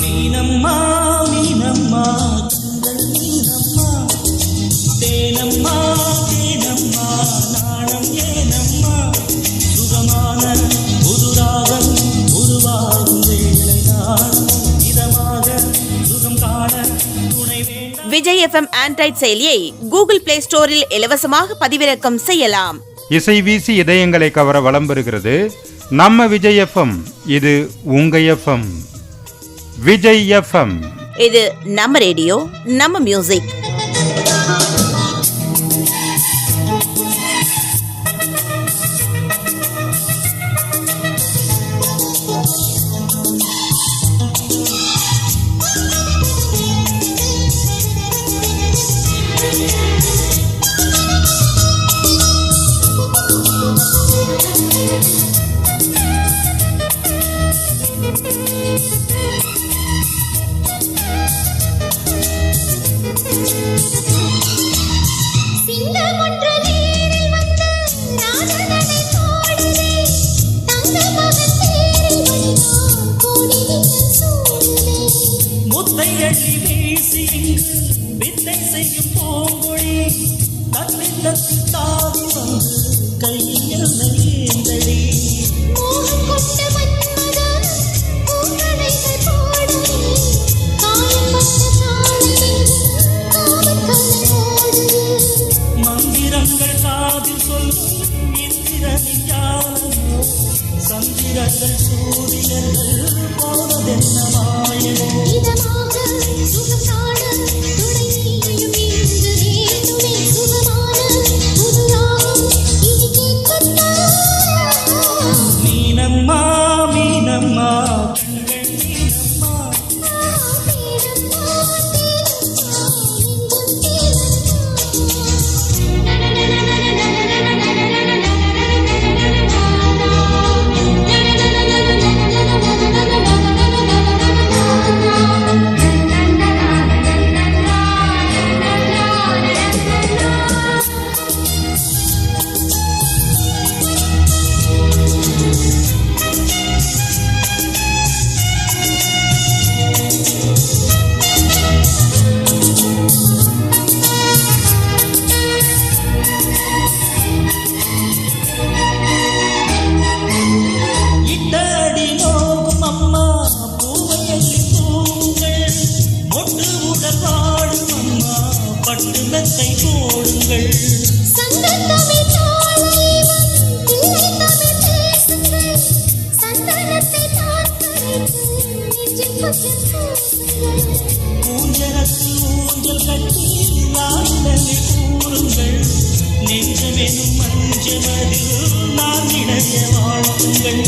மீனம்மா மீனம்மா கண்கள் மீனம்மா தேனம்மா தேனம்மா நாணம் ஏனம்மா சுகமான ஒரு ராகம் உருவாகும் வேளை நாணம் இதமாக சுகம் காண துணை வேண்டாம். விஜய் எஃப்எம் ஆண்ட்ராய்ட் செயலியை கூகுள் பிளே ஸ்டோரில் இலவசமாக பதிவிறக்கம் செய்யலாம். இசை வீசி இதயங்களை கவர வலம் பெறுகிறது நம்ம விஜய் எஃப்எம். இது உங்க எஃப்எம். விஜய் எஃப்எம், இது நம்ம ரேடியோ, நம்ம மியூசிக். முத்தையடி வீசி இங்கு வித்தை செய்யும் பூங்கொழி தத்தி தத்தி தாவி வந்து கையில் ஏந்தடி மந்திரங்கள் காதில் சொல்லும் இந்திரனின் ஞானமோ சந்திரர்கள் சூரியர்கள் போவதென்ன மாயமோ மீனம்மா மீனம்மா கண்கள் மீனம்மா இட்டடி நோகும் அம்மா பூவையல்லி பூங்கள் மொட்டு உடல் பாடும் அம்மா பட்டு மெத்தை போடுங்கள் ஊஞ்சலுக்கு ஊஞ்சல் கட்டி ஆடலை கூறுங்கள் நெஞ்சமெனும் மஞ்சமதில் நான் இடைய வாழ்த்துங்கள்.